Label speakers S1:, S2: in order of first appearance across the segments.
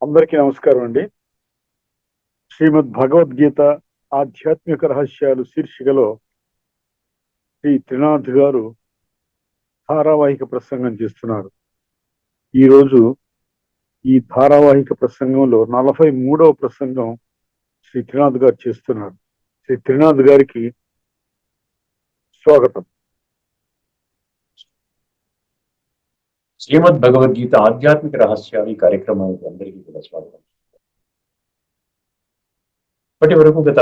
S1: అందరికీ నమస్కారం అండి. శ్రీమద్ భగవద్గీత ఆధ్యాత్మిక రహస్యాలు శీర్షికలో శ్రీ త్రినాథ్ గారు ధారావాహిక ప్రసంగం చేస్తున్నారు. ఈరోజు ఈ ధారావాహిక ప్రసంగంలో 43వ ప్రసంగం శ్రీ త్రినాథ్ గారు చేస్తున్నారు. శ్రీ త్రినాథ్ గారికి స్వాగతం.
S2: శ్రీమద్ భగవద్గీత ఆధ్యాత్మిక రహస్యాలు ఈ కార్యక్రమానికి అందరికీ కూడా స్వాగతం. ఇప్పటి వరకు గత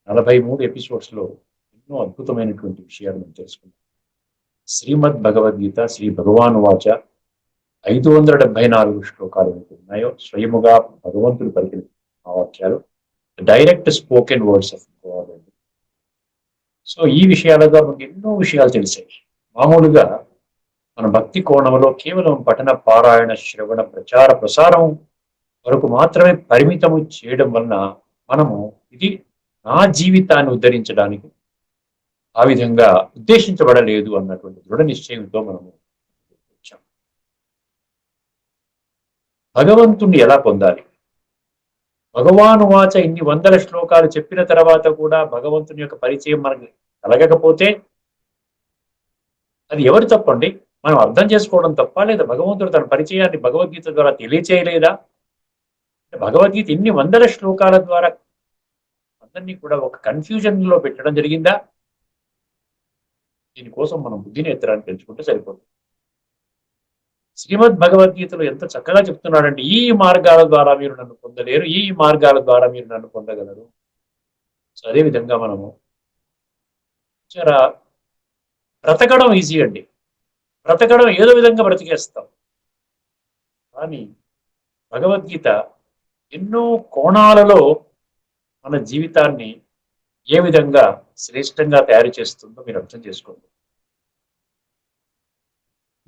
S2: 43 ఎపిసోడ్స్ లో ఎన్నో అద్భుతమైనటువంటి విషయాలు మనం తెలుసుకున్నాం. శ్రీమద్ భగవద్గీత శ్రీ భగవాన్ వాచ 574 శ్లోకాలు ఉన్నాయో స్వయముగా భగవంతుడు పలికిన ఆ వాక్యాలు direct spoken words of God అండి. సో ఈ విషయాలుగా మనకి ఎన్నో విషయాలు తెలిసాయి. మామూలుగా మన భక్తి కోణంలో కేవలం పఠన పారాయణ శ్రవణ ప్రచార ప్రసారం వరకు మాత్రమే పరిమితము చేయడం వలన మనము ఇది నా జీవితాన్ని ఉద్ధరించడానికి ఆ విధంగా ఉద్దేశించబడలేదు అన్నటువంటి దృఢ నిశ్చయంతో మనము వచ్చాం. భగవంతుణ్ణి ఎలా పొందాలి? భగవాను వాచ ఇన్ని వందల శ్లోకాలు చెప్పిన తర్వాత కూడా భగవంతుని యొక్క పరిచయం మనకి కలగకపోతే అది ఎవరు తప్పండి? మనం అర్థం చేసుకోవడం తప్ప, లేదా భగవంతుడు తన పరిచయాన్ని భగవద్గీత ద్వారా తెలియచేయలేదా? భగవద్గీత ఇన్ని వందల శ్లోకాల ద్వారా అందరినీ కూడా ఒక కన్ఫ్యూజన్ లో పెట్టడం జరిగిందా? దీనికోసం మనం బుద్ధినేత్రాన్ని పెంచుకుంటే సరిపోతుంది. శ్రీమద్ భగవద్గీతలో ఎంత చక్కగా చెప్తున్నాడంటే, ఈ మార్గాల ద్వారా మీరు నన్ను పొందలేరు, ఈ మార్గాల ద్వారా మీరు నన్ను పొందగలరు. సో అదేవిధంగా మనము బ్రతకడం ఈజీ అండి. బ్రతకడం ఏదో విధంగా బ్రతికేస్తాం. కానీ భగవద్గీత ఎన్నో కోణాలలో మన జీవితాన్ని ఏ విధంగా శ్రేష్టంగా తయారు చేస్తుందో మీరు అర్థం చేసుకోండి.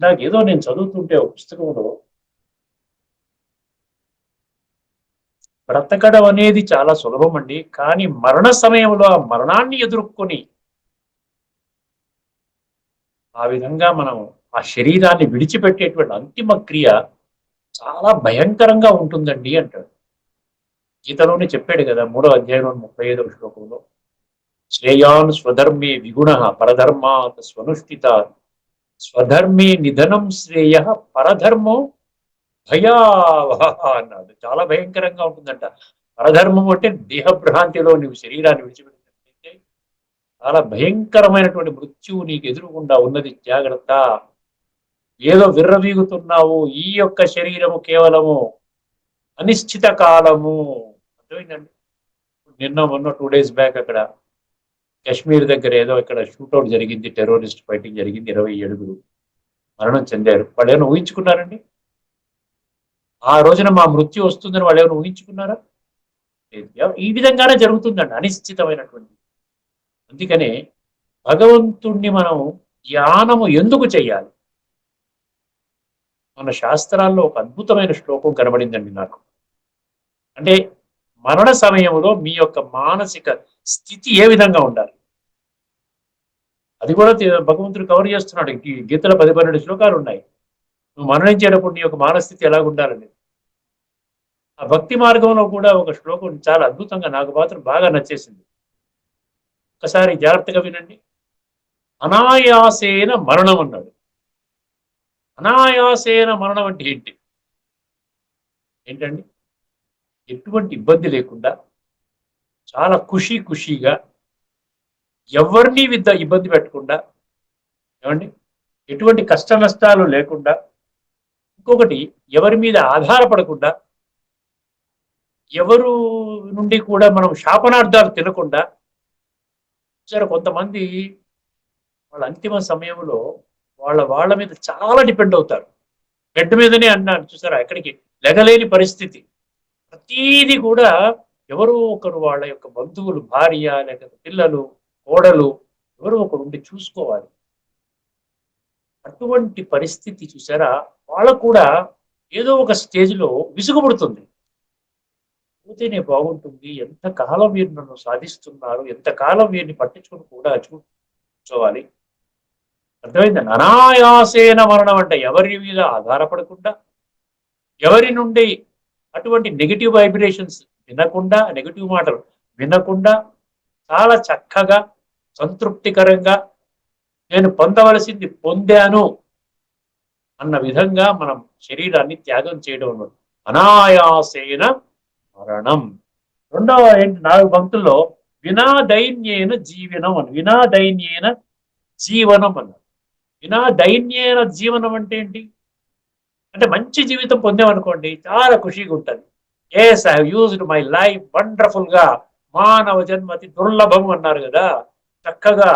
S2: నాకేదో నేను చదువుతుంటే ఒక పుస్తకంలో బ్రతకడం అనేది చాలా సులభం అండి, కానీ మరణ సమయంలో ఆ మరణాన్ని ఎదుర్కొని ఆ విధంగా మనం ఆ శరీరాన్ని విడిచిపెట్టేటువంటి అంతిమ క్రియ చాలా భయంకరంగా ఉంటుందండి అంటాడు. గీతలోనే చెప్పాడు కదా, 3వ అధ్యాయం 35వ శ్లోకంలో, శ్రేయాన్ స్వధర్మే విగుణ పరధర్మాత్ స్వనుష్ఠిత స్వధర్మే నిధనం శ్రేయ పరధర్మో భయావహ అన్నాడు. చాలా భయంకరంగా ఉంటుందంట. పరధర్మం అంటే దేహభ్రాంతిలో నువ్వు శరీరాన్ని విడిచిపెట్టినట్లయితే చాలా భయంకరమైనటువంటి మృత్యువు నీకు ఎదురుగుండా ఉన్నది, జాగ్రత్త. ఏదో విర్రవీగుతున్నావు, ఈ యొక్క శరీరము కేవలము అనిశ్చిత కాలము. అర్థమైందండి? నిన్న మొన్న 2 days బ్యాక్ అక్కడ కాశ్మీర్ దగ్గర ఏదో ఇక్కడ షూట్అవుట్ జరిగింది, టెర్రరిస్ట్ ఫైటింగ్ జరిగింది, 27 మరణం చెందారు. వాళ్ళు ఏమైనా ఊహించుకున్నారండి? ఆ రోజున మా మృత్యు వస్తుందని వాళ్ళు ఏమైనా ఊహించుకున్నారా? ఈ విధంగానే జరుగుతుందండి, అనిశ్చితమైనటువంటి. అందుకనే భగవంతుణ్ణి మనం ధ్యానము ఎందుకు చెయ్యాలి? మన శాస్త్రాల్లో ఒక అద్భుతమైన శ్లోకం కనబడిందండి నాకు. అంటే మరణ సమయంలో మీ యొక్క మానసిక స్థితి ఏ విధంగా ఉండాలి అది కూడా భగవంతుడు కవర్ చేస్తున్నాడు. గీతలో 10-12 శ్లోకాలు ఉన్నాయి. నువ్వు మరణించేటప్పుడు నీ యొక్క మానస్థితి ఎలా ఉండాలని. ఆ భక్తి మార్గంలో కూడా ఒక శ్లోకం చాలా అద్భుతంగా నాకు మాత్రం బాగా నచ్చేసింది. ఒకసారి జాగ్రత్తగా వినండి. అనాయాసేన మరణం అన్నాడు. అనాయాసేన మరణం అంటే ఏంటండి? ఎటువంటి ఇబ్బంది లేకుండా చాలా ఖుషీగా, ఎవరిని ఇబ్బంది పెట్టకుండా, ఏమండి, ఎటువంటి కష్ట నష్టాలు లేకుండా, ఇంకొకటి ఎవరి మీద ఆధారపడకుండా, ఎవరు నుండి కూడా మనం శాపనార్థాలు తినకుండా. సరే, కొంతమంది వాళ్ళ అంతిమ సమయంలో వాళ్ళ మీద చాలా డిపెండ్ అవుతారు. బెడ్ మీదనే అన్నాను చూసారా, ఎక్కడికి లెగలేని పరిస్థితి. ప్రతీది కూడా ఎవరో ఒకరు, వాళ్ళ యొక్క బంధువులు, భార్య లేకపోతే పిల్లలు, కోడలు, ఎవరో ఒకరు ఉండి చూసుకోవాలి. అటువంటి పరిస్థితి చూసారా, వాళ్ళకు కూడా ఏదో ఒక స్టేజ్లో విసుగుపడుతుంది. పోతేనే బాగుంటుంది, ఎంతకాలం వీరు నన్ను సాధిస్తున్నారు, ఎంతకాలం వీరిని పట్టించుకుని కూడా చూసుకోవాలి. అర్థమైందండి? అనాయాసేన మరణం అంటే ఎవరి మీద ఆధారపడకుండా, ఎవరి నుండి అటువంటి నెగిటివ్ వైబ్రేషన్స్ వినకుండా, నెగిటివ్ మాటలు వినకుండా చాలా చక్కగా సంతృప్తికరంగా నేను పొందవలసింది పొందాను అన్న విధంగా మనం శరీరాన్ని త్యాగం చేయడం అన్నమాట. అనాయాసేన మరణం. రెండవ 4 పంక్తుల్లో వినా దైన్యేన జీవనం అని, వినా దైన్యేన జీవనం అన్నారు. వినా దైన్యేన జీవనం అంటే ఏంటి? అంటే మంచి జీవితం పొందామనుకోండి చాలా ఖుషిగా ఉంటుంది. Yes I used my life wonderful గా, మానవ జన్మతి దుర్లభం అన్నారు కదా. చక్కగా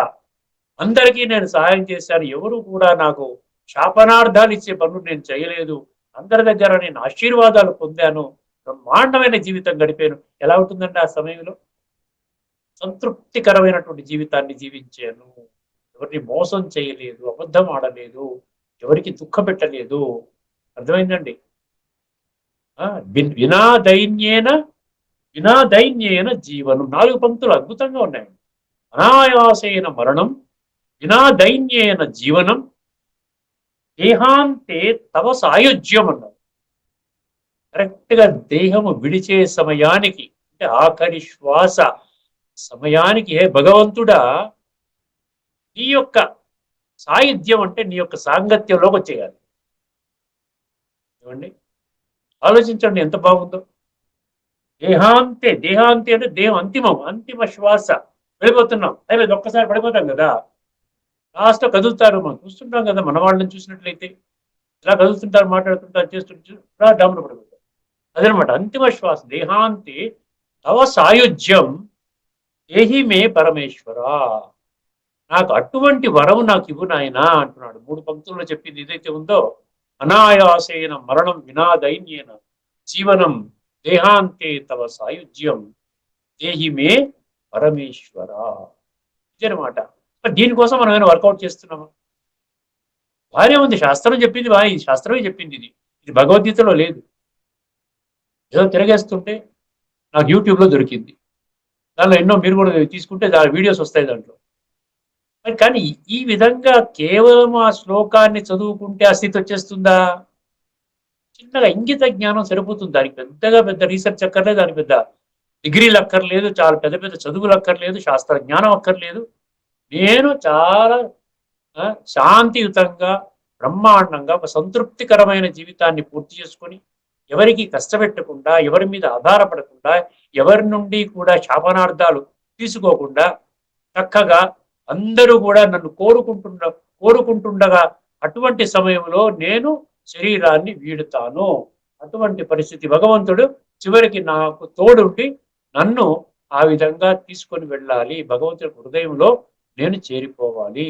S2: అందరికీ నేను సహాయం చేశాను, ఎవరు కూడా నాకు శాపనార్థాలు ఇచ్చే పనులు నేను చేయలేదు, అందరి దగ్గర నేను ఆశీర్వాదాలు పొందాను, బ్రహ్మాండమైన జీవితం గడిపాను. ఎలా ఉంటుందండి ఆ సమయంలో? సంతృప్తికరమైనటువంటి జీవితాన్ని జీవించాను, ఎవరిని మోసం చేయలేదు, అబద్ధం ఆడలేదు, ఎవరికి దుఃఖ పెట్టలేదు. అర్థమైందండి? వినా దైన్యేన, వినా దైన్యేన జీవనం. 4 పంక్తులు అద్భుతంగా ఉన్నాయి. అనాయాసేన మరణం, వినా దైన్యేన జీవనం, దేహాంతే తవ సాయుజ్యం అన్నారు. కరెక్ట్ గా దేహము విడిచే సమయానికి, అంటే ఆఖరి శ్వాస సమయానికి, హే భగవంతుడా నీ యొక్క సాయుధ్యం అంటే నీ యొక్క సాంగత్యంలోకి వచ్చేయాలి. ఏమండి, ఆలోచించండి ఎంత బాగుందో. దేహాంతే, దేహాంతే అంటే దేహం అంతిమం, అంతిమ శ్వాస వెళ్ళిపోతున్నాం. అయిపోయింది, ఒక్కసారి పడిపోతాం కదా. లాస్ట్ కదులుతారు, మనం చూస్తుంటాం కదా, మన వాళ్ళని చూసినట్లయితే ఇలా కదులుతుంటారు, మాట్లాడుతుంటారు, చేస్తుంటారు, డాములు పడిపోతారు. అదనమాట అంతిమ శ్వాస. దేహాంతే తవ సాయుధ్యం దేహి మే పరమేశ్వర, నాకు అటువంటి వరము నాకు ఇవ్వు నాయనా అంటున్నాడు. 3 పంక్తుల్లో చెప్పింది ఏదైతే ఉందో, అనాయాసేన మరణం వినా దైన్యేన జీవనం దేహాంతే తవ సాయుధ్యం దేహి మే పరమేశ్వర. ఇదనమాట. దీనికోసం మనం ఏమైనా వర్కౌట్ చేస్తున్నామా? బాగానే ఉంది, శాస్త్రం చెప్పింది బాగా, ఇది శాస్త్రమే చెప్పింది, ఇది ఇది భగవద్గీతలో లేదు. ఏదో తిరగేస్తుంటే నాకు యూట్యూబ్లో దొరికింది, దానిలో ఎన్నో మీరు కూడా తీసుకుంటే దాని వీడియోస్ వస్తాయి దాంట్లో. కానీ ఈ విధంగా కేవలం ఆ శ్లోకాన్ని చదువుకుంటే ఆ స్థితి వచ్చేస్తుందా? చిన్నగా ఇంగిత జ్ఞానం సరిపోతుంది, దానికి పెద్దగా పెద్ద రీసెర్చ్ అక్కర్లేదు, దానికి పెద్ద డిగ్రీలు అక్కర్లేదు, చాలా పెద్ద పెద్ద చదువులు అక్కర్లేదు, శాస్త్ర జ్ఞానం అక్కర్లేదు. నేను చాలా శాంతియుతంగా, బ్రహ్మాండంగా ఒక సంతృప్తికరమైన జీవితాన్ని పూర్తి చేసుకొని, ఎవరికి కష్టపెట్టకుండా, ఎవరి మీద ఆధారపడకుండా, ఎవరి నుండి కూడా శాపనార్థాలు తీసుకోకుండా, చక్కగా అందరూ కూడా నన్ను కోరుకుంటుండగా అటువంటి సమయంలో నేను శరీరాన్ని వీడుతాను. అటువంటి పరిస్థితి భగవంతుడు చివరికి నాకు తోడుండి నన్ను ఆ విధంగా తీసుకొని వెళ్ళాలి, భగవంతుడి హృదయంలో నేను చేరిపోవాలి.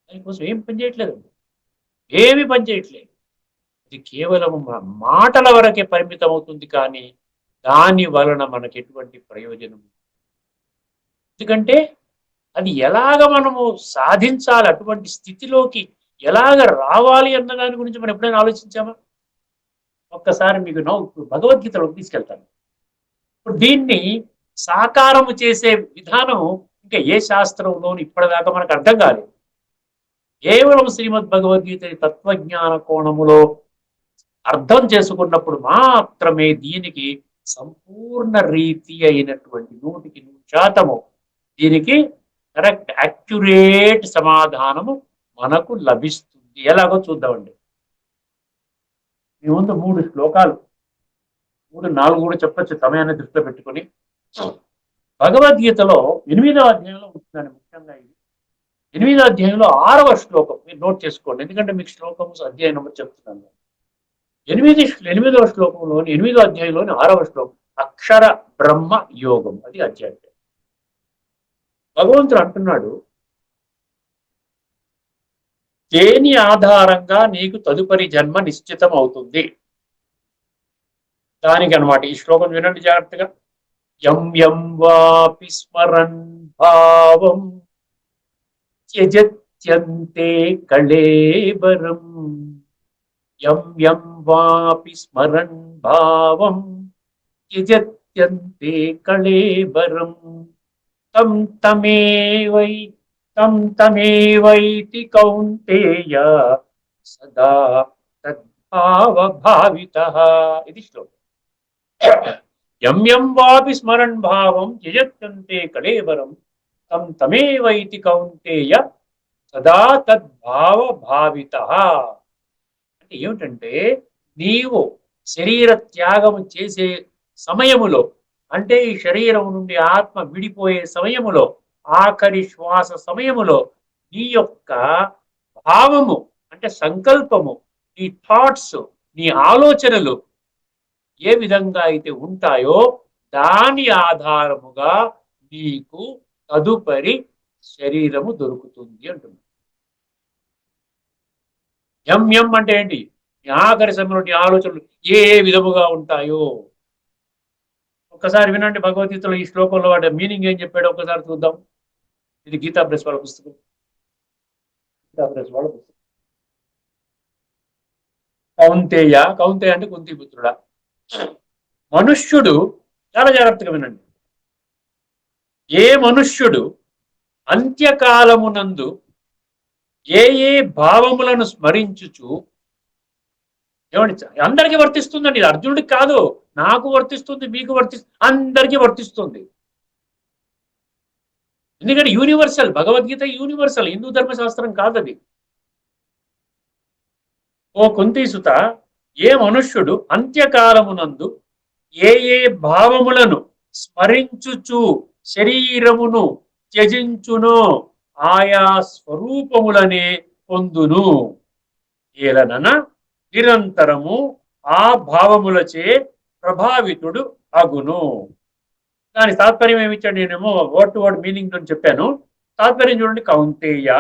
S2: దానికోసం ఏం పని చేయట్లేదండి, ఏమి పని చేయట్లేదు. ఇది కేవలం మాటల వరకే పరిమితం అవుతుంది, కానీ దాని వలన మనకి ఎటువంటి ప్రయోజనం? ఎందుకంటే అది ఎలాగ మనము సాధించాలి, అటువంటి స్థితిలోకి ఎలాగ రావాలి అన్న దాని గురించి మనం ఎప్పుడైనా ఆలోచించామా? ఒక్కసారి మీకు భగవద్గీతలోకి తీసుకెళ్తాను. ఇప్పుడు దీన్ని సాకారము చేసే విధానం ఇంకా ఏ శాస్త్రంలోనూ ఇప్పటిదాకా మనకు అర్థం కాలేదు. కేవలం శ్రీమద్ భగవద్గీత తత్వజ్ఞాన కోణములో అర్థం చేసుకున్నప్పుడు మాత్రమే దీనికి సంపూర్ణ రీతి అయినటువంటి 100% దీనికి కరెక్ట్ యాక్యురేట్ సమాధానము మనకు లభిస్తుంది. ఎలాగో చూద్దామండి. మీ ముందు 3 శ్లోకాలు, 3, 4 కూడా చెప్పచ్చు సమయాన్ని దృష్టిలో పెట్టుకొని. భగవద్గీతలో 8వ అధ్యాయంలో ఉంటుందండి ముఖ్యంగా. ఇది 8వ అధ్యాయంలో 6వ శ్లోకం మీరు నోట్ చేసుకోండి, ఎందుకంటే మీకు శ్లోకం అధ్యాయం నెంబర్ చెప్తున్నాను. 8వ శ్లోకంలోని 8వ అధ్యాయంలోని 6వ శ్లోకం అక్షర బ్రహ్మ యోగం, అది అధ్యాయం. భగవంతుడు అంటున్నాడు, దేని ఆధారంగా నీకు తదుపరి జన్మ నిశ్చితం అవుతుంది? దానికి అనమాట ఈ శ్లోకం వినండి జాగ్రత్తగా. యం యం వాపి స్మరన్ భావం త్యజత్యంతే కళేబరం, యం యం వాపి స్మరన్ భావం త్యజత్యంతే కళేబరం, తం తమేవైతి కౌంతేయ సదా భావితః. ఇది శ్లోకం. యం యం వాపి స్మరన్ భావం యజత్యంతే కళేవరం తం తమేవైతి కౌంతేయ సదా తద్భావ భావితః. అంటే ఏమిటంటే, నీవు శరీర త్యాగం చేసే సమయములో, అంటే ఈ శరీరం నుండి ఆత్మ విడిపోయే సమయములో, ఆఖరి శ్వాస సమయములో నీ యొక్క భావము అంటే సంకల్పము, నీ థాట్స్, నీ ఆలోచనలు ఏ విధంగా అయితే ఉంటాయో దాని ఆధారముగా నీకు తదుపరి శరీరము దొరుకుతుంది అంటున్నాడు. ఎం ఎం అంటే ఏంటి? నీ ఆఖరి సమయంలో నీ ఆలోచనలు ఏ ఏ విధముగా ఉంటాయో ఒక్కసారి వినండి. భగవద్గీతలో ఈ శ్లోకంలో వాటి మీనింగ్ ఏం చెప్పాడో ఒక్కసారి చూద్దాం. ఇది గీతా ప్రెస్ వాళ్ళ పుస్తకం. గీతా ప్రెస్ వాళ్ళ పుస్తకం. కౌంతేయ, కౌంతేయ అంటే కుంతిపుత్రుడా, మనుష్యుడు, చాలా జాగ్రత్తగా వినండి, ఏ మనుష్యుడు అంత్యకాలమునందు ఏ ఏ భావములను స్మరించుచు, ఏమండి అందరికీ వర్తిస్తుందండి, ఇది అర్జునుడికి కాదు, నాకు వర్తిస్తుంది, మీకు అందరికీ వర్తిస్తుంది. ఎందుకంటే యూనివర్సల్, భగవద్గీత యూనివర్సల్, హిందూ ధర్మశాస్త్రం కాదది. ఓ కుంతీసుత, ఏ మనుష్యుడు అంత్యకాలమునందు ఏ ఏ భావములను స్మరించుచు శరీరమును త్యజించునో ఆయా స్వరూపములనే పొందును. ఏలనన నిరంతరము ఆ భావములచే ప్రభావితుడు అగును. దాని తాత్పర్యం ఏమిచ్చాడు? నేనేమో వర్డ్ టు వర్డ్ మీనింగ్ అని చెప్పాను. తాత్పర్యం చూడండి. కౌంతేయ,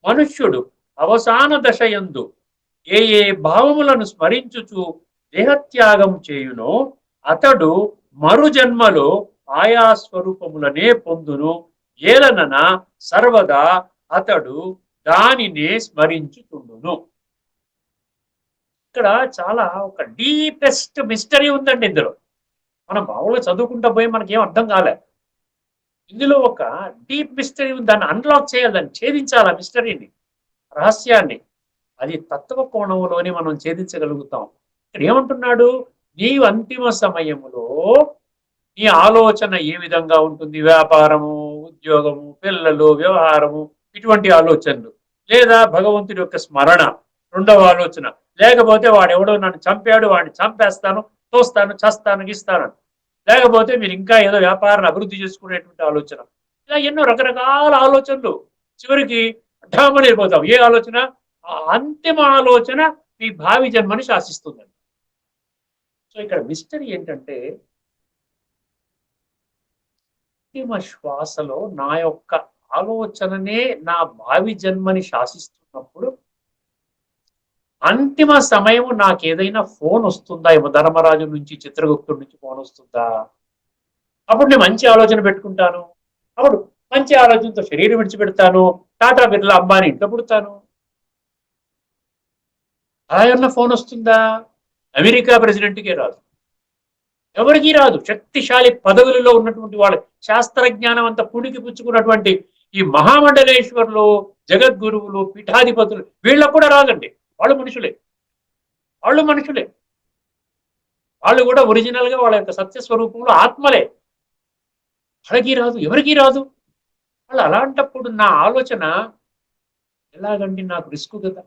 S2: మనుష్యుడు అవసాన దశయందు ఏ ఏ భావములను స్మరించుచు దేహత్యాగం చేయునో అతడు మరు జన్మలో ఆయా స్వరూపములనే పొందును. ఏలనన సర్వదా అతడు దానినే స్మరించుతుండును. ఇక్కడ చాలా ఒక డీపెస్ట్ మిస్టరీ ఉందండి ఇందులో. మనం మామూలుగా చదువుకుంటా పోయి మనకేం అర్థం కాలే. ఇందులో ఒక డీప్ మిస్టరీ ఉంది. దాన్ని అన్లాక్ చేయాలి, దాన్ని ఛేదించాలి, ఆ మిస్టరీని, రహస్యాన్ని. అది తత్వ కోణంలోనే మనం ఛేదించగలుగుతాం. ఇక్కడ ఏమంటున్నాడు? నీవు అంతిమ సమయములో నీ ఆలోచన ఏ విధంగా ఉంటుంది? వ్యాపారము, ఉద్యోగము, పిల్లలు, వ్యవహారము, ఇటువంటి ఆలోచనలు, లేదా భగవంతుడి యొక్క స్మరణ రెండవ ఆలోచన, లేకపోతే వాడెవడో నన్ను చంపాడు, వాడిని చంపేస్తాను, తోస్తాను, చస్తాను, గీస్తాను, లేకపోతే మీరు ఇంకా ఏదో వ్యాపారాన్ని అభివృద్ధి చేసుకునేటువంటి ఆలోచన, ఇలా ఎన్నో రకరకాల ఆలోచనలు. చివరికి ఢామని వెళ్ళిపోతాం. ఏ ఆలోచన? ఆ అంతిమ ఆలోచన మీ భావి జన్మని శాసిస్తుందండి. సో ఇక్కడ మిస్టరీ ఏంటంటే, అంతిమ శ్వాసలో నా యొక్క ఆలోచననే నా భావి జన్మని శాసిస్తున్నప్పుడు అంతిమ సమయం నాకు ఏదైనా ఫోన్ వస్తుందా? ధర్మరాజు నుంచి, చిత్రగుప్తుడి నుంచి ఫోన్ వస్తుందా? అప్పుడు నేను మంచి ఆలోచన పెట్టుకుంటాను. అప్పుడు మంచి ఆలోచనతో శరీరం విడిచిపెడతాను. టాటా బిర్లా అంబానీ ఇంట్లో పుడతాను. అలా ఏమన్నా ఫోన్ వస్తుందా? అమెరికా ప్రెసిడెంట్కే రాదు, ఎవరికీ రాదు. శక్తిశాలి పదవులలో ఉన్నటువంటి వాళ్ళు, శాస్త్రజ్ఞానం అంతా పుణికి పుచ్చుకున్నటువంటి ఈ మహామండలేశ్వర్లు, జగద్గురువులు, పీఠాధిపతులు, వీళ్ళకు కూడా రాదండి. వాళ్ళు మనుషులే, వాళ్ళు మనుషులే, వాళ్ళు కూడా ఒరిజినల్ గా వాళ్ళ యొక్క సత్యస్వరూపంలో ఆత్మలే. వాళ్ళకి రాదు, ఎవరికీ రాదు. వాళ్ళు అలాంటప్పుడు నా ఆలోచన ఎలాగండి? నాకు రిస్క్ కదా.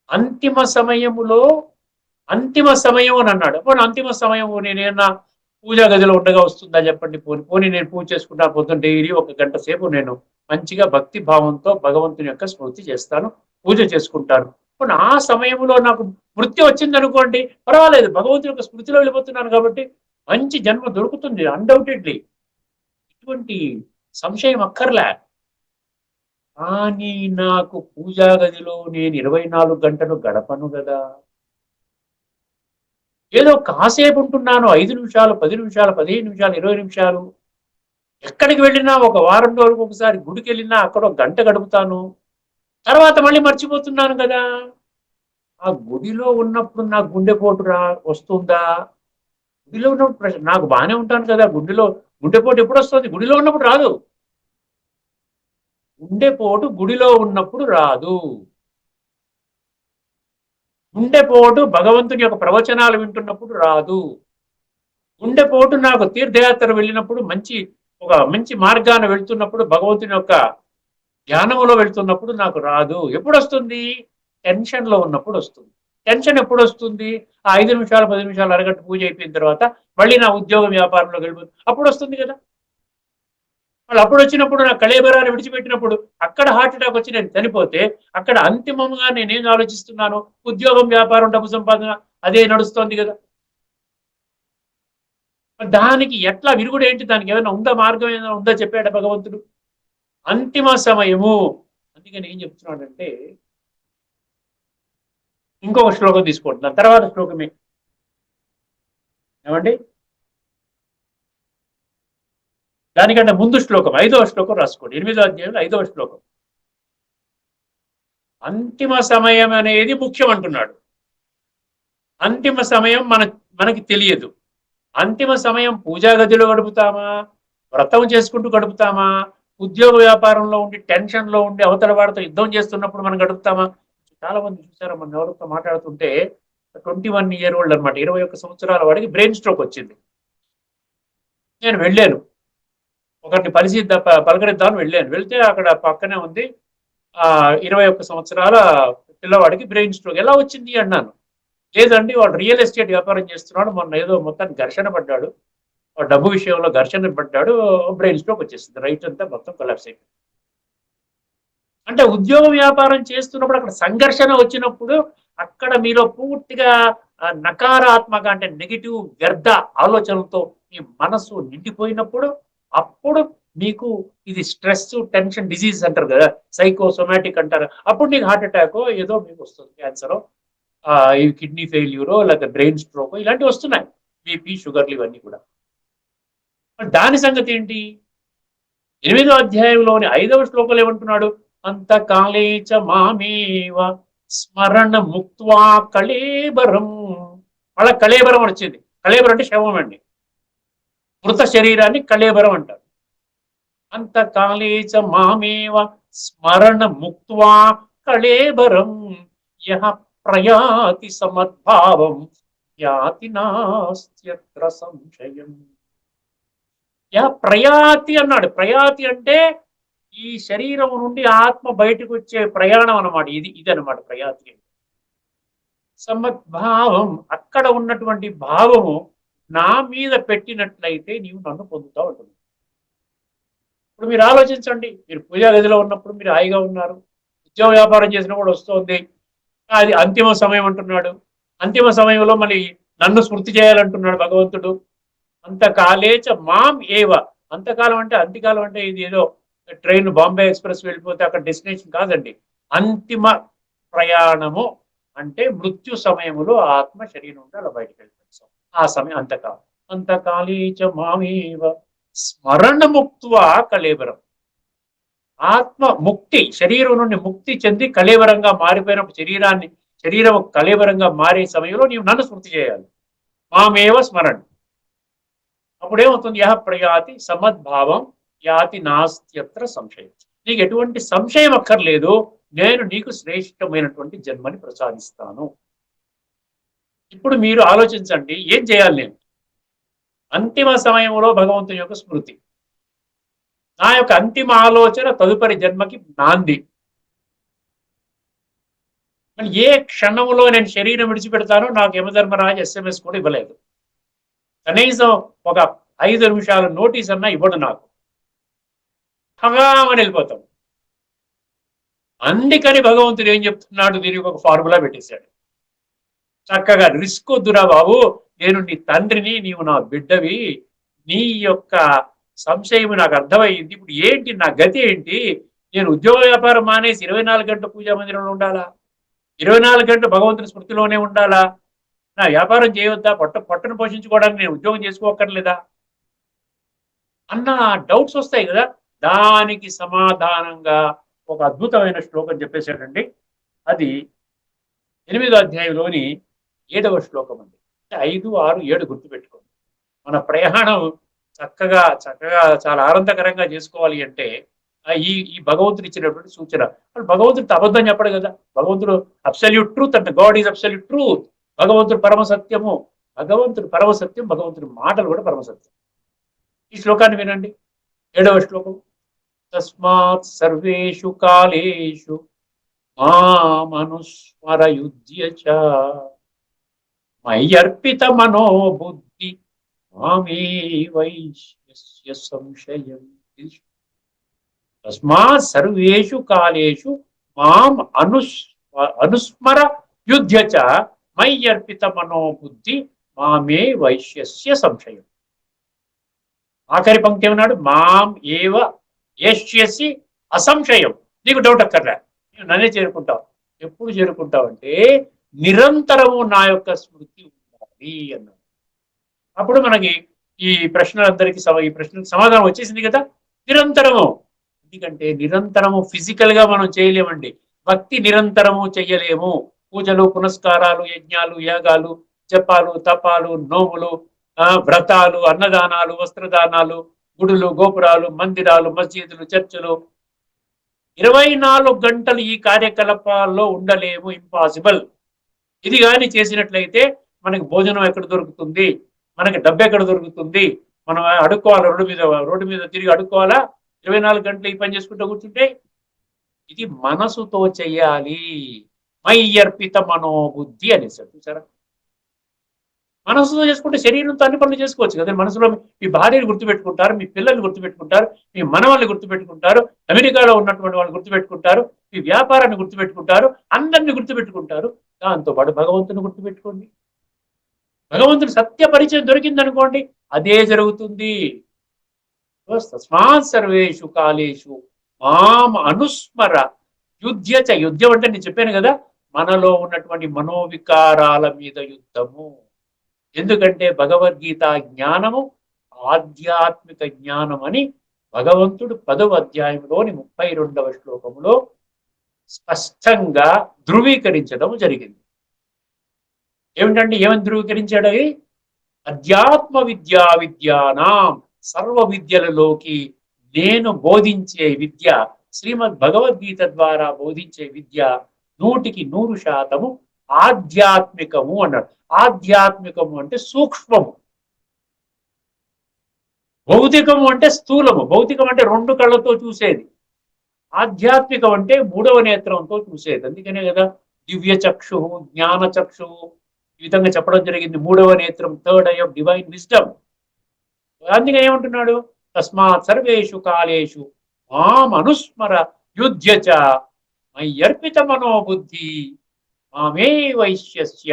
S2: అంతిమ సమయములో, అంతిమ సమయం అని అన్నాడు. పోనీ అంతిమ సమయం నేనేమన్నా పూజా గదిలో ఉండగా వస్తుందా చెప్పండి? పోనీ నేను పూజ చేసుకుంటా, పొద్దున్న డైలీ 1 గంట సేపు నేను మంచిగా భక్తి భావంతో భగవంతుని యొక్క స్మృతి చేస్తాను, పూజ చేసుకుంటాను. పోనీ ఆ సమయంలో నాకు మృత్యు వచ్చింది అనుకోండి, పర్వాలేదు, భగవంతుని యొక్క స్మృతిలో వెళ్ళిపోతున్నాను కాబట్టి మంచి జన్మ దొరుకుతుంది అన్డౌటెడ్లీ, ఇటువంటి సంశయం అక్కర్లే. కానీ నాకు పూజా గదిలో నేను 24 గంటలు గడపను కదా. ఏదో కాసేపు ఉంటున్నాను, 5 నిమిషాలు, 10 నిమిషాలు, 15 నిమిషాలు, 20 నిమిషాలు. ఎక్కడికి వెళ్ళినా, ఒక వారం రోజులకు ఒకసారి గుడికి వెళ్ళినా అక్కడ 1 గంట గడుపుతాను, తర్వాత మళ్ళీ మర్చిపోతున్నాను కదా. ఆ గుడిలో ఉన్నప్పుడు నాకు గుండెపోటు వస్తుందా? గుడిలో ఉన్నప్పుడు నాకు బాగానే ఉంటాను కదా. గుండెపోటు ఎప్పుడు వస్తుంది? గుడిలో ఉన్నప్పుడు రాదు. గుండెపోటు గుడిలో ఉన్నప్పుడు రాదు. గుండెపోటు భగవంతుని యొక్క ప్రవచనాలు వింటున్నప్పుడు రాదు. గుండెపోటు నాకు తీర్థయాత్ర వెళ్ళినప్పుడు ఒక మంచి మార్గాన వెళ్తున్నప్పుడు భగవంతుని యొక్క ధ్యానంలో వెళ్తున్నప్పుడు నాకు రాదు. ఎప్పుడు వస్తుంది? టెన్షన్ లో ఉన్నప్పుడు వస్తుంది. టెన్షన్ ఎప్పుడు వస్తుంది? ఆ 5 నిమిషాలు 10 నిమిషాలు అరగంట పూజ అయిపోయిన తర్వాత మళ్ళీ నా ఉద్యోగ వ్యాపారంలో వెళ్ళిపోతుంది, అప్పుడు వస్తుంది కదా. వాళ్ళు అప్పుడు వచ్చినప్పుడు నా కళేబరాన్ని విడిచిపెట్టినప్పుడు అక్కడ హార్ట్ అటాక్ వచ్చి నేను చనిపోతే అక్కడ అంతిమంగా నేనేం ఆలోచిస్తున్నాను? ఉద్యోగం, వ్యాపారం, డబ్బు సంపాదన అదే నడుస్తోంది కదా. దానికి ఎట్లా విరుగుడు ఏంటి? దానికి ఏమైనా ఉందా? మార్గం ఏమైనా ఉందా? చెప్పాడు భగవంతుడు. అంతిమ సమయము. అందుకని ఏం చెప్తున్నాడంటే ఇంకొక శ్లోకం తీసుకుంటున్నాను, తర్వాత శ్లోకమే ఏమండి, దానికంటే ముందు శ్లోకం 5వ శ్లోకం రాసుకోండి. 8వ అధ్యాయంలో 5వ శ్లోకం. అంతిమ సమయం అనేది ముఖ్యం అంటున్నాడు. అంతిమ సమయం మనకి తెలియదు. అంతిమ సమయం పూజా గదిలో గడుపుతామా, వ్రతం చేసుకుంటూ గడుపుతామా, ఉద్యోగ వ్యాపారంలో ఉండి టెన్షన్ లో ఉండి అవతల వాడితో యుద్ధం చేస్తున్నప్పుడు మనం గడుపుతామా? చాలా మంది చూసారా, మన ఎవరితో మాట్లాడుతుంటే 21 year old అనమాట, 21 సంవత్సరాల వాడికి బ్రెయిన్ స్ట్రోక్ వచ్చింది. నేను వెళ్ళాను, ఒకరిని పలకరిద్దామని వెళ్ళాను. వెళ్తే అక్కడ పక్కనే ఉంది 21 సంవత్సరాల పిల్లవాడికి బ్రెయిన్ స్ట్రోక్. ఎలా వచ్చింది అన్నాను. లేదండి, వాడు రియల్ ఎస్టేట్ వ్యాపారం చేస్తున్నాడు, మొన్న ఏదో మొత్తానికి ఘర్షణ పడ్డాడు, డబ్బు విషయంలో ఘర్షణ పడ్డాడు, బ్రెయిన్ స్ట్రోక్ వచ్చేసింది, రైట్ అంతా మొత్తం కొలాప్స్ అయిపోయింది. అంటే ఉద్యోగ వ్యాపారం చేస్తున్నప్పుడు అక్కడ సంఘర్షణ వచ్చినప్పుడు అక్కడ మీలో పూర్తిగా నకారాత్మక అంటే నెగిటివ్ వ్యర్థ ఆలోచనలతో మీ మనసు నిండిపోయినప్పుడు అప్పుడు మీకు ఇది స్ట్రెస్, టెన్షన్, డిజీజ్ అంటారు కదా, సైకోసోమాటిక్ అంటారు. అప్పుడు నీకు హార్ట్ అటాక్ ఏదో మీకు వస్తుంది, క్యాన్సర్, ఈ కిడ్నీ ఫెయిల్యూరో లేకపోతే బ్రెయిన్ స్ట్రోక్ ఇలాంటివి వస్తున్నాయి, బీపీ, షుగర్లు ఇవన్నీ కూడా. దాని సంగతి ఏంటి? 8వ అధ్యాయంలోని 5వ శ్లోకంలో ఏమంటున్నాడు? అంతకాలేచ మామేవ స్మరణ ముక్త్వా కళేబరం. మళ్ళా కళేబరం వచ్చింది. కళేబరం అంటే శవం అండి, మృత శరీరాన్ని కళేబరం అంటారు. అంతకాలేచ మామేవ స్మరణ ముక్త్వా కళేబరం యః ప్రయాతి సమద్భావం యాతి నాస్త్యత్ర సంశయం. ప్రయాతి అన్నాడు. ప్రయాతి అంటే ఈ శరీరం నుండి ఆత్మ బయటకు వచ్చే ప్రయాణం అన్నమాట. ఇది అనమాట ప్రయాతి. సమద్భావం, అక్కడ ఉన్నటువంటి భావము నా మీద పెట్టినట్లయితే నీవు నన్ను పొందుతా ఉంటుంది. ఇప్పుడు మీరు ఆలోచించండి, మీరు పూజా గదిలో ఉన్నప్పుడు మీరు హాయిగా ఉన్నారు, ఉద్యోగ వ్యాపారం చేసినప్పుడు వస్తుంది, అది అంతిమ సమయం అంటున్నాడు. అంతిమ సమయంలో మళ్ళీ నన్ను స్మృతి చేయాలంటున్నాడు భగవంతుడు. అంతకాలేచ మాం ఏవ. అంతకాలం అంటే అంత్యకాలం అంటే ఇది ఏదో ట్రైన్ బాంబే ఎక్స్ప్రెస్ వెళ్ళిపోతే అక్కడ డెస్టినేషన్ కాదండి. అంతిమ ప్రయాణము అంటే మృత్యు సమయములో ఆత్మ శరీరం నుండి అలా బయటకు వెళ్ళిపోతాం, ఆ సమయం అంతకాలం. అంతకాలేచ మామేవ స్మరణ ముక్త్వా కళేబరం. ఆత్మ ముక్తి, శరీరం నుండి ముక్తి చెంది కళేబరంగా మారిపోయినప్పుడు శరీరం కళేబరంగా మారే సమయంలో నీవు నన్ను స్మృతి చేయాలి. మామేవ స్మరణ. అప్పుడేమవుతుంది? యహ ప్రయాతి సమద్భావం యాతి నాస్త్యత్ర సంశయం. నీకు ఎటువంటి సంశయం అక్కర్లేదు, నేను నీకు శ్రేష్టమైనటువంటి జన్మని ప్రసాదిస్తాను. ఇప్పుడు మీరు ఆలోచించండి, ఏం చేయాలి నేను? అంతిమ సమయంలో భగవంతుని యొక్క స్మృతి, నా యొక్క అంతిమ ఆలోచన తదుపరి జన్మకి నాంది. ఏ క్షణంలో నేను శరీరం విడిచిపెడతానో నాకు యమధర్మరాజు SMS కూడా ఇవ్వలేదు. కనీసం ఒక 5 నిమిషాల నోటీస్ అన్నా ఇవ్వడు నాకు. హగామని వెళ్ళిపోతాం. అందుకని భగవంతుడు ఏం చెప్తున్నాడు? దీనికి ఒక ఫార్ములా పెట్టేశాడు. చక్కగా రిస్క్ వద్దురా బాబు, నేను నీ తండ్రిని, నీవు నా బిడ్డవి, నీ యొక్క సంశయం నాకు అర్థమైంది. ఇప్పుడు ఏంటి నా గతి ఏంటి? నేను ఉద్యోగ వ్యాపారం మానేసి 24 గంటలు పూజా మందిరంలో ఉండాలా? 24 గంటలు భగవంతుని స్మృతిలోనే ఉండాలా? నా వ్యాపారం చేయవద్దా? పొట్టను పోషించుకోవడానికి నేను ఉద్యోగం చేసుకోక్కర్లేదా అన్న డౌట్స్ వస్తాయి కదా. దానికి సమాధానంగా ఒక అద్భుతమైన శ్లోకం చెప్పేశాడండి. అది 8వ అధ్యాయంలోని 7వ శ్లోకం అండి. 5, 6, 7 గుర్తుపెట్టుకోండి. మన ప్రయాణం చక్కగా చాలా ఆనందకరంగా చేసుకోవాలి అంటే ఈ ఈ భగవంతుడు ఇచ్చినటువంటి సూచన. భగవంతుడితో అబద్ధం చెప్పడు కదా. భగవంతుడు అబ్సల్యూట్ ట్రూత్ అంటే గాడ్ ఈజ్ అబ్సల్యూట్ ట్రూత్. భగవంతుడు పరమసత్యము. భగవంతుడు పరమసత్యం, భగవంతుడి మాటలు కూడా పరమసత్యం. ఈ శ్లోకాన్ని వినండి. 7వ శ్లోకం. తస్మాత్ సర్వేషు కాలేషు మామనుస్మరయుధ్య చ మయ్యర్పిత మనోబుద్ధి మామే వైశ్యస్య సంశయం. తస్మాత్ సర్వేషు కాలేషు మాం అనుస్మర యుధ్య చ మయ్యర్పిత మనోబుద్ధి మామే వైశ్యస్య సంశయం. ఆఖరి పంక్తి ఏమన్నాడు? మాం ఏవ యస్యసి అసంశయం. నీకు డౌట్ అక్కర్లే, నీవు నన్నే చేరుకుంటావు. ఎప్పుడు చేరుకుంటావు అంటే నిరంతరము నా యొక్క స్మృతి ఉండాలి అన్నాడు. అప్పుడు మనకి ఈ ప్రశ్నలందరికీ ఈ ప్రశ్నలకు సమాధానం వచ్చేసింది కదా. నిరంతరము, ఎందుకంటే నిరంతరము ఫిజికల్ గా మనం చేయలేమండి. భక్తి నిరంతరము చెయ్యలేము. పూజలు, పునస్కారాలు, యజ్ఞాలు, యాగాలు, జపాలు, తపాలు, నోములు, వ్రతాలు, అన్నదానాలు, వస్త్రదానాలు, గుడులు, గోపురాలు, మందిరాలు, మస్జిదులు, చర్చలు 24 గంటలు ఈ కార్యకలాపాల్లో ఉండలేము. ఇంపాసిబుల్. ఇది కానీ చేసినట్లయితే మనకి భోజనం ఎక్కడ దొరుకుతుంది, మనకి డబ్బు ఎక్కడ దొరుకుతుంది? మనం అడుక్కోవాలా, రోడ్డు మీద తిరిగి అడుక్కోవాలా? 24 గంటలు ఈ పని చేసుకుంటూ కూర్చుంటే? ఇది మనసుతో చెయ్యాలి. మయ్యర్పిత మనోబుద్ధి అనేసాడు. చూసారా? మనసుతో చేసుకుంటే శరీరంతో అన్ని పనులు చేసుకోవచ్చు కదా. మనసులో మీ భార్యను గుర్తుపెట్టుకుంటారు, మీ పిల్లల్ని గుర్తుపెట్టుకుంటారు, మీ మనవాళ్ళని గుర్తుపెట్టుకుంటారు, అమెరికాలో ఉన్నటువంటి వాళ్ళు గుర్తుపెట్టుకుంటారు, మీ వ్యాపారాన్ని గుర్తుపెట్టుకుంటారు, అందరిని గుర్తుపెట్టుకుంటారు. దాంతో పాటు భగవంతుని గుర్తుపెట్టుకోండి. భగవంతుని సత్య పరిచయం దొరికిందనుకోండి, అదే జరుగుతుంది. తస్మాత్ సర్వేషు కాలేషు మాం అనుస్మర యుధ్య చ. యుద్ధం అంటే నేను చెప్పాను కదా, మనలో ఉన్నటువంటి మనోవికారాల మీద యుద్ధము. ఎందుకంటే భగవద్గీత జ్ఞానము ఆధ్యాత్మిక జ్ఞానం అని భగవంతుడు 10వ అధ్యాయంలోని 32వ శ్లోకములో స్పష్టంగా ధృవీకరించడం జరిగింది. ఏమిటంటే ఏమని ధృవీకరించాడు? అధ్యాత్మ విద్యానాం, సర్వ విద్యలలోకి నేను బోధించే విద్య, శ్రీమద్ భగవద్గీత ద్వారా బోధించే విద్య 100% ఆధ్యాత్మికము అన్నాడు. ఆధ్యాత్మికము అంటే సూక్ష్మము, భౌతికము అంటే స్థూలము. భౌతికం అంటే 2 కళ్ళతో చూసేది, ఆధ్యాత్మికం అంటే 3వ నేత్రంతో చూసేది. అందుకనే కదా దివ్య చక్షు, జ్ఞాన చక్షు ఈ విధంగా చెప్పడం జరిగింది. 3వ నేత్రం, third I of divine wisdom. అందుకని ఏమంటున్నాడు? తస్మాత్ సర్వేషు కాలేషు మాం అనుస్మర యుధ్య చ మయ్యర్పిత మనోబుద్ధి మామే వైశ్యస్య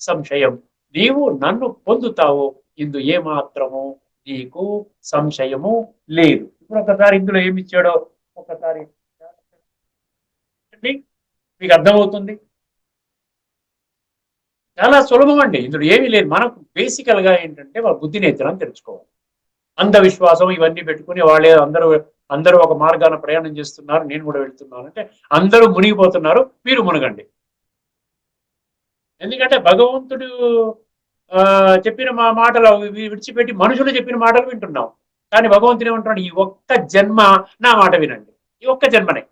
S2: సంశయం. నీవు నన్ను పొందుతావు, ఇందు ఏమాత్రము నీకు సంశయము లేదు. ఇప్పుడు ఒకసారి ఇందులో ఏమిచ్చాడో ఒకసారి మీకు అర్థమవుతుంది. చాలా సులభం అండి, ఇందులో ఏమీ లేదు. మనకు బేసికల్ గా ఏంటంటే వాళ్ళ బుద్ధి నేత్రాన్ని తెలుసుకోవాలి. అంధవిశ్వాసం ఇవన్నీ పెట్టుకుని వాళ్ళే అందరూ ఒక మార్గాన ప్రయాణం చేస్తున్నారు, నేను కూడా వెళ్తున్నాను అంటే అందరూ మునిగిపోతున్నారు, మీరు మునగండి. ఎందుకంటే భగవంతుడు చెప్పిన మాటలు విడిచిపెట్టి మనుషులు చెప్పిన మాటలు వింటున్నాం. కానీ భగవంతుడు ఏమంటున్నాడు? ఈ ఒక్క జన్మ నా మాట వినండి. ఈ ఒక్క జన్మనే.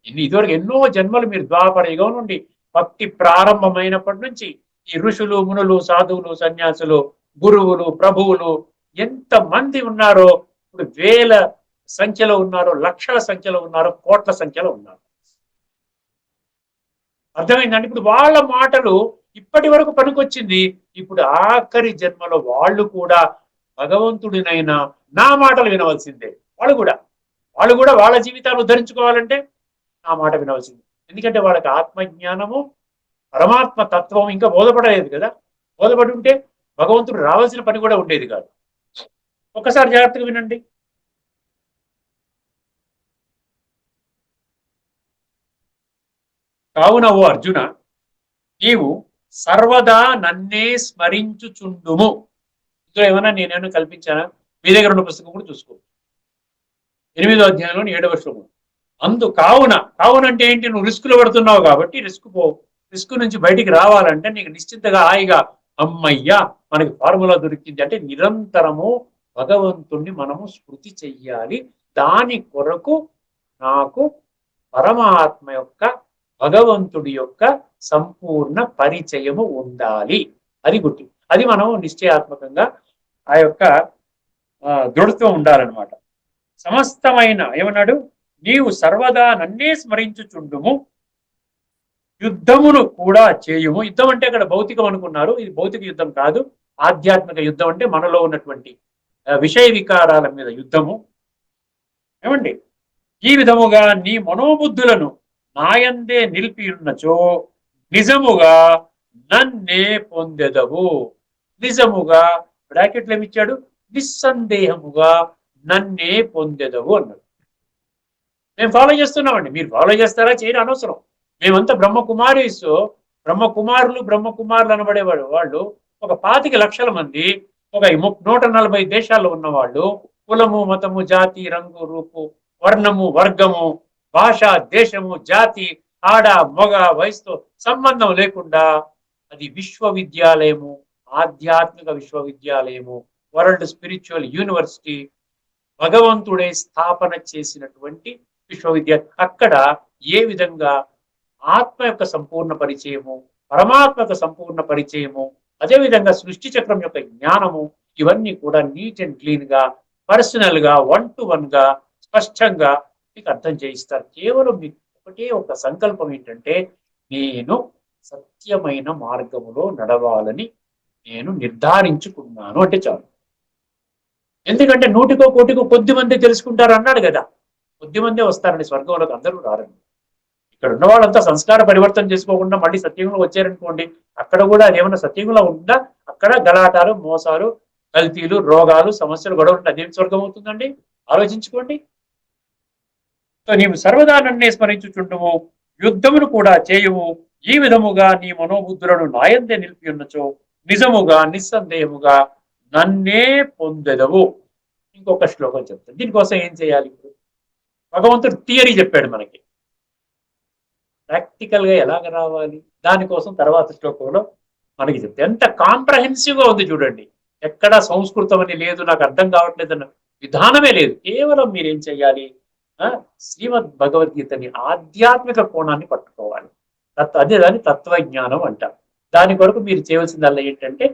S2: ఇదివరకు ఎన్నో జన్మలు మీరు ద్వాపర యుగం నుండి భక్తి ప్రారంభమైనప్పటి నుంచి ఈ ఋషులు, మునులు, సాధువులు, సన్యాసులు, గురువులు, ప్రభువులు ఎంత మంది ఉన్నారో, ఇప్పుడు వేల సంఖ్యలో ఉన్నారో, లక్షల సంఖ్యలో ఉన్నారో, కోట్ల సంఖ్యలో ఉన్నారు. అర్థమైందండి? ఇప్పుడు వాళ్ళ మాటలు ఇప్పటి వరకు పనికొచ్చింది. ఇప్పుడు ఆఖరి జన్మలో వాళ్ళు కూడా భగవంతుడినైనా నా మాటలు వినవలసిందే. వాళ్ళు కూడా వాళ్ళ జీవితాలు ఉద్ధరించుకోవాలంటే నా మాట వినవలసిందే. ఎందుకంటే వాళ్ళకి ఆత్మజ్ఞానము, పరమాత్మ తత్వం ఇంకా బోధపడలేదు కదా. బోధపడి ఉంటే భగవంతుడు రావాల్సిన పని కూడా ఉండేది కాదు. ఒక్కసారి జాగ్రత్తగా వినండి. కావున ఓ అర్జున, నీవు సర్వదా నన్నే స్మరించుచుండుము. ఇందులో ఏమన్నా నేనేమన్నా కల్పించానా? మీ దగ్గర ఉన్న పుస్తకం కూడా చూసుకో. 8వ అధ్యాయంలోని 7వ శ్లోకం. కావున అంటే ఏంటి? నువ్వు రిస్కులో పడుతున్నావు కాబట్టి రిస్క్ నుంచి బయటికి రావాలంటే నీకు నిశ్చింతగా హాయిగా అమ్మయ్యా మనకి ఫార్ములా దొరికింది అంటే నిరంతరము భగవంతుణ్ణి మనము స్మృతి చెయ్యాలి. దాని కొరకు నాకు పరమాత్మ యొక్క భగవంతుడి యొక్క సంపూర్ణ పరిచయము ఉండాలి. అది గుర్తు. అది మనం నిశ్చయాత్మకంగా ఆ యొక్క దృఢత్వం ఉండాలన్నమాట. సమస్తమైన ఏమన్నాడు, నీవు సర్వదా నన్నే స్మరించుచుండుము, యుద్ధమును కూడా చేయుము. యుద్ధం అంటే అక్కడ భౌతికం అనుకున్నారు, ఇది భౌతిక యుద్ధం కాదు. ఆధ్యాత్మిక యుద్ధం అంటే మనలో ఉన్నటువంటి విషయ వికారాల మీద యుద్ధము. ఏమండి, ఈ విధముగా నీ మనోబుద్ధులను నాయందే నిలిపి ఉన్నచో నిజముగా నన్నే పొందెదవు. నిజముగా బ్రాకెట్లు ఏమిచ్చాడు, నిస్సందేహముగా నన్నే పొందెదవు అన్నాడు. మేము ఫాలో చేస్తున్నామండి, మీరు ఫాలో చేస్తారా చేయని అనవసరం. మేమంతా బ్రహ్మకుమారులు అనబడేవాడు వాళ్ళు ఒక 25 లక్షల మంది, ఒక 140 దేశాల్లో ఉన్నవాళ్ళు, కులము మతము జాతి రంగు రూపు వర్ణము వర్గము భాష దేశము జాతి ఆడ మగ వయసుతో సంబంధం లేకుండా అది విశ్వవిద్యాలయము, ఆధ్యాత్మిక విశ్వవిద్యాలయము, వరల్డ్ స్పిరిచువల్ యూనివర్సిటీ, భగవంతుడే స్థాపన చేసినటువంటి విశ్వవిద్యాలయం. అక్కడ ఏ విధంగా ఆత్మ యొక్క సంపూర్ణ పరిచయము, పరమాత్మ యొక్క సంపూర్ణ పరిచయము, అదేవిధంగా సృష్టి చక్రం యొక్క జ్ఞానము, ఇవన్నీ కూడా నీట్ అండ్ క్లీన్ గా, పర్సనల్ గా, 1-to-1 గా స్పష్టంగా మీకు అర్థం చేయిస్తారు. కేవలం మీకు ఒకటే ఒక సంకల్పం ఏంటంటే, నేను సత్యమైన మార్గములో నడవాలని నేను నిర్ధారించుకున్నాను అంటే చాలు. ఎందుకంటే 100కో 1,000కో కొద్ది మంది తెలుసుకుంటారు అన్నాడు కదా. కొద్ది మందే వస్తారని స్వర్గంలోకి, అందరూ రారండి. ఇక్కడ ఉన్న వాళ్ళంతా సంస్కార పరివర్తన చేసుకోకుండా మళ్ళీ సత్యంలో వచ్చారనుకోండి, అక్కడ కూడా అదేమన్నా సత్యంలో ఉందా? అక్కడ గలాటాలు మోసాలు కల్తీలు రోగాలు సమస్యలు గొడవ ఉంటే అదేం స్వర్గం అవుతుందండి? ఆలోచించుకోండి. సో నీవు సర్వదా నన్నే స్మరించుచుండుము, యుద్ధమును కూడా చేయుము, ఈ విధముగా నీ మనోబుద్ధులను నాయందే నిలిపి ఉన్నచో నిజముగా నిస్సందేహముగా నన్నే పొందెదవు. ఇంకొక శ్లోకం చెప్తాను. దీనికోసం ఏం చేయాలి? ఇప్పుడు భగవంతుడు థియరీ చెప్పాడు మనకి, ప్రాక్టికల్ గా ఎలాగ రావాలి దానికోసం తర్వాత శ్లోకంలో మనకి చెప్తే ఎంత కాంప్రహెన్సివ్ గా ఉంది చూడండి. ఎక్కడా సంస్కృతం అని లేదు, నాకు అర్థం కావట్లేదు అన్న విధానమే లేదు. కేవలం మీరేం చేయాలి, శ్రీమద్ భగవద్గీతని ఆధ్యాత్మిక కోణాన్ని పట్టుకోవాలి. అదే దాన్ని తత్వజ్ఞానం అంటారు. దాని కొరకు మీరు చేయవలసిందల్లా ఏంటంటే,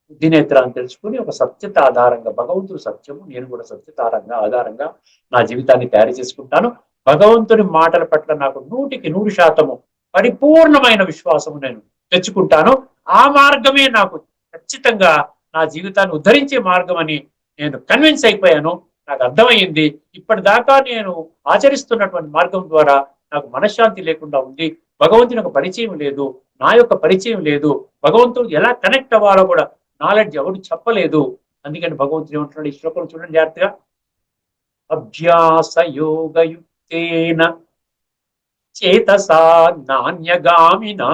S2: బుద్ధినేత్రాన్ని తెలుసుకుని ఒక సత్యత ఆధారంగా, భగవంతుడు సత్యము, నేను కూడా సత్యత ఆధారంగా నా జీవితాన్ని తయారు చేసుకుంటాను. భగవంతుని మాటల పట్ల నాకు 100% పరిపూర్ణమైన విశ్వాసము నేను తెచ్చుకుంటాను. ఆ మార్గమే నాకు ఖచ్చితంగా నా జీవితాన్ని ఉద్ధరించే మార్గం అని నేను కన్విన్స్ అయిపోయాను. నాకు అర్థమైంది. ఇప్పటిదాకా నేను ఆచరిస్తున్నటువంటి మార్గం ద్వారా నాకు మనశ్శాంతి లేకుండా ఉంది. భగవంతుని యొక్క పరిచయం లేదు, నా యొక్క పరిచయం లేదు, భగవంతుడు ఎలా కనెక్ట్ అవ్వాలో కూడా నాలెడ్జ్ ఎవరు చెప్పలేదు. అందుకని భగవంతుడు ఏమంటున్నాడు ఈ శ్లోకం చూడండి జాగ్రత్తగా. అభ్యాస యోగయుక్తేన చేతసా నాన్యగామినా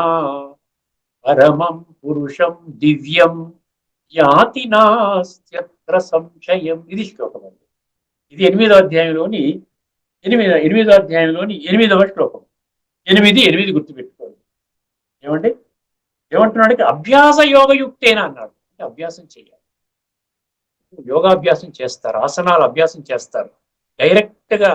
S2: పరమం పురుషం దివ్యం యాతి నాస్త్యత్ర సంశయం. ఇది శ్లోకం అండి. ఇది 8వ అధ్యాయంలోని 8వ శ్లోకం. 8 గుర్తుపెట్టుకోండి. ఏమండి, ఏమంటున్నాడు? అభ్యాస యోగయుక్తేనా అన్నాడు. అంటే అభ్యాసం చేయాలి. యోగాభ్యాసం చేస్తారు, ఆసనాలు అభ్యాసం చేస్తారు. డైరెక్ట్ గా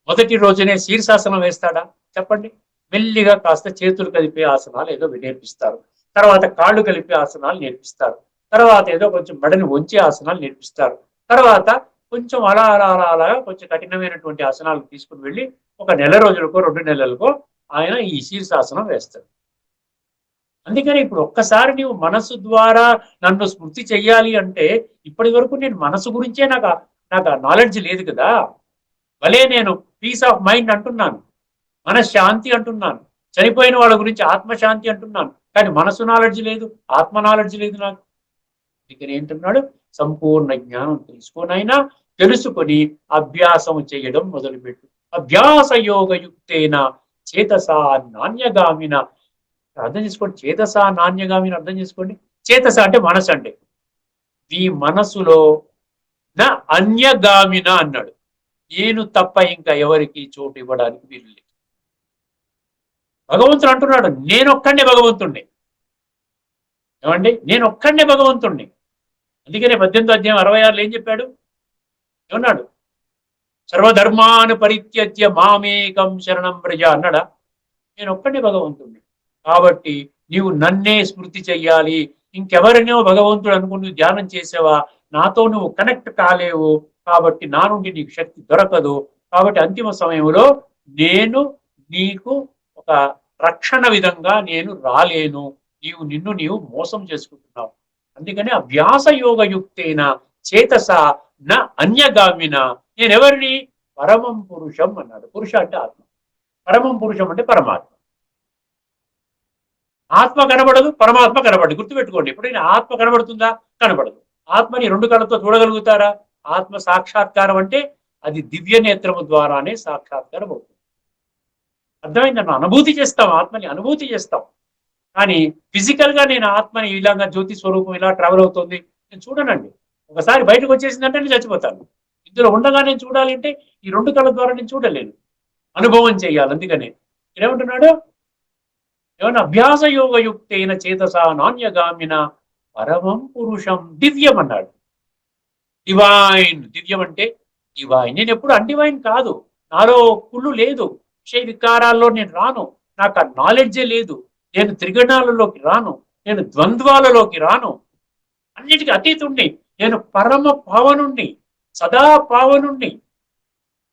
S2: మొదటి రోజునే శీర్షాసనం వేస్తాడా? చెప్పండి. మెల్లిగా కాస్త చేతులు కలిపే ఆసనాలు ఏదో నేర్పిస్తారు, తర్వాత కాళ్ళు కలిపే ఆసనాలు నేర్పిస్తారు, తర్వాత ఏదో కొంచెం మెడని వంచే ఆసనాలు నేర్పిస్తారు, తర్వాత కొంచెం అలా కొంచెం కఠినమైనటువంటి ఆసనాలు తీసుకుని వెళ్ళి ఒక నెల రోజులకో 2 నెలలకో ఆయన ఈ శీర్షాసనం వేస్తాడు. అందుకని ఇప్పుడు ఒక్కసారి నీవు మనసు ద్వారా నన్ను స్మృతి చెయ్యాలి అంటే, ఇప్పటి వరకు నేను మనసు గురించే నాకు నాలెడ్జ్ లేదు కదా. భలే నేను పీస్ ఆఫ్ మైండ్ అంటున్నాను, మనశ్శాంతి అంటున్నాను, చనిపోయిన వాళ్ళ గురించి ఆత్మశాంతి అంటున్నాను, కానీ మనసు నాలెడ్జ్ లేదు, ఆత్మ నాలెడ్జ్ లేదు నాకు. అందుకని ఏంటున్నాడు? సంపూర్ణ జ్ఞానం తెలుసుకోనైనా తెలుసుకొని అభ్యాసం చేయడం మొదలుపెట్టు. అభ్యాస యోగయుక్తేన చేతసా నాణ్యగామిన. అర్థం చేసుకోండి, చేతసా నాణ్యగామిని అర్థం చేసుకోండి. చేతస అంటే మనసు అంటే, ఈ మనసులో నా అన్యగామిన అన్నాడు. నేను తప్ప ఇంకా ఎవరికి చోటు ఇవ్వడానికి వీలు లేదు. భగవంతుడు అంటున్నాడు, నేనొక్కడే భగవంతుణ్ణి. ఏమండి, నేనొక్కడే భగవంతుణ్ణి. అందుకనే 18వ అధ్యాయం 66 ఏం చెప్పాడు? ఏమన్నాడు? సర్వధర్మాన్ని పరిత్యజ్య మామేకం శరణం వ్రజ అన్నాడా? నేను ఒక్కడే భగవంతుడిని. కాబట్టి నీవు నన్నే స్మృతి చెయ్యాలి. ఇంకెవరినో భగవంతుడు అనుకుని నువ్వు ధ్యానం చేసావా, నాతో నువ్వు కనెక్ట్ కాలేవు. కాబట్టి నా నుండి నీకు శక్తి దొరకదు. కాబట్టి అంతిమ సమయంలో నేను నీకు ఒక రక్షణ విధంగా నేను రాలేను. నిన్ను నీవు మోసం చేసుకుంటున్నావు. అందుకని అభ్యాస యోగ యుక్తేన చేతస న అన్యగామిన. నేనెవరిని? పరమం పురుషం అన్నాడు. పురుష అంటే ఆత్మ, పరమం పురుషం అంటే పరమాత్మ. ఆత్మ కనబడదు, పరమాత్మ కనబడదు. గుర్తుపెట్టుకోండి. ఎప్పుడైనా ఆత్మ కనబడుతుందా? కనబడదు. ఆత్మని రెండు కళ్ళతో చూడగలుగుతారా? ఆత్మ సాక్షాత్కారం అంటే అది దివ్య నేత్రము ద్వారానే సాక్షాత్కారం అవుతుంది. అర్థమైందన్న? అనుభూతి చేస్తాం, ఆత్మని అనుభూతి చేస్తాం. కానీ ఫిజికల్ గా నేను ఆత్మని ఇలాగా జ్యోతి స్వరూపం ఇలా ట్రావెల్ అవుతుంది నేను చూడనండి. ఒకసారి బయటకు వచ్చేసిందంటే నేను చచ్చిపోతాను. ఇందులో ఉండగా నేను చూడాలి అంటే ఈ రెండు కళ్ళ ద్వారా నేను చూడలేను, అనుభవం చేయాలి. అందుకనే ఏమంటున్నాడు? ఏమన్నా అభ్యాస యోగ యుక్తైన చేతస నాణ్యగామిన పరమం పురుషం దివ్యం అన్నాడు. డివైన్, దివ్యం అంటే డివైన్. నేను ఎప్పుడు అన్డివైన్ కాదు. నాలో కుళ్ళు లేదు, విషయ వికారాల్లో నేను రాను. నాకు ఆ నాలెడ్జే లేదు. నేను త్రిగణాలలోకి రాను, నేను ద్వంద్వాలలోకి రాను. అన్నిటికీ అతీతుణ్ణి. నేను పరమ పావనుణ్ణి, సదా పావనుణ్ణి.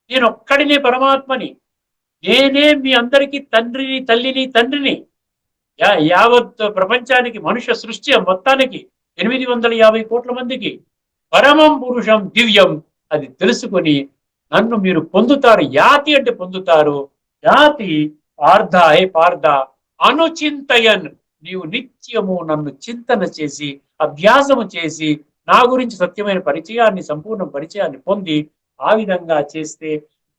S2: నేను ఒక్కడినే పరమాత్మని. నేనే మీ అందరికీ తండ్రిని, తల్లిని, తండ్రిని. యావత్ ప్రపంచానికి, మనుష్య సృష్టి మొత్తానికి 850 కోట్ల మందికి పరమం పురుషం దివ్యం. అది తెలుసుకొని నన్ను మీరు పొందుతారు. యాతి అంటే పొందుతారు. యాతి పార్థ, హే పార్థ, అనుచింతయన్, నీవు నిత్యము నన్ను చింతన చేసి అభ్యాసము చేసి నా గురించి సత్యమైన పరిచయాన్ని, సంపూర్ణ పరిచయాన్ని పొంది ఆ విధంగా చేస్తే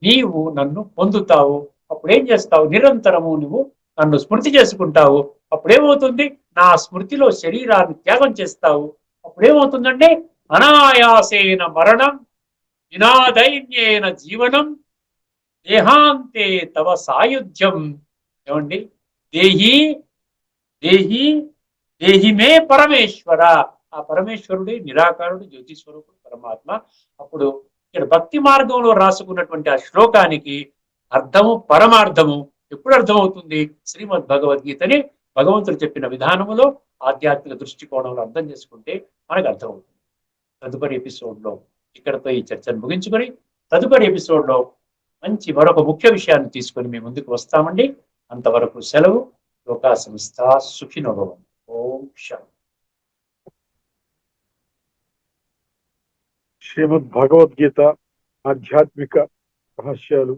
S2: నీవు నన్ను పొందుతావు. అప్పుడేం చేస్తావు? నిరంతరము నువ్వు నన్ను స్మృతి చేసుకుంటావు. అప్పుడేమవుతుంది? నా స్మృతిలో శరీరాన్ని త్యాగం చేస్తావు. అప్పుడేమవుతుందంటే అనాయాసేన మరణం, వినాదైన్యేన జీవనం, దేహాంతే తవ సాయుధ్యం. ఏమండి? దేహి దేహి దేహిమే పరమేశ్వర. ఆ పరమేశ్వరుడే నిరాకారుడు, జ్యోతిస్వరూపుడు, పరమాత్మ. అప్పుడు ఇక్కడ భక్తి మార్గంలో రాసుకున్నటువంటి ఆ శ్లోకానికి అర్థము, పరమార్థము ఎప్పుడు అర్థమవుతుంది? శ్రీమద్ భగవద్గీతని భగవంతుడు చెప్పిన విధానములో, ఆధ్యాత్మిక దృష్టికోణంలో అర్థం చేసుకుంటే మనకు అర్థమవుతుంది. తదుపరి ఎపిసోడ్లో ఇక్కడతో ఈ చర్చను ముగించుకొని తదుపరి ఎపిసోడ్లో మంచి మరొక ముఖ్య విషయాన్ని తీసుకొని మీ ముందుకు వస్తామండి. అంతవరకు సెలవు. లోకా సమస్త సుఖినో భవంతు. ఓం శాంతి.
S1: శ్రీమద్ భగవద్గీత ఆధ్యాత్మిక రహస్యాలు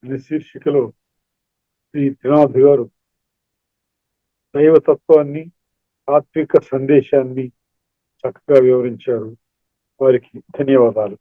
S1: అనే శీర్షికలో శ్రీ త్రినాథ్ గారు దైవతత్వాన్ని, తాత్విక సందేశాన్ని చక్కగా వివరించారు. వారికి ధన్యవాదాలు.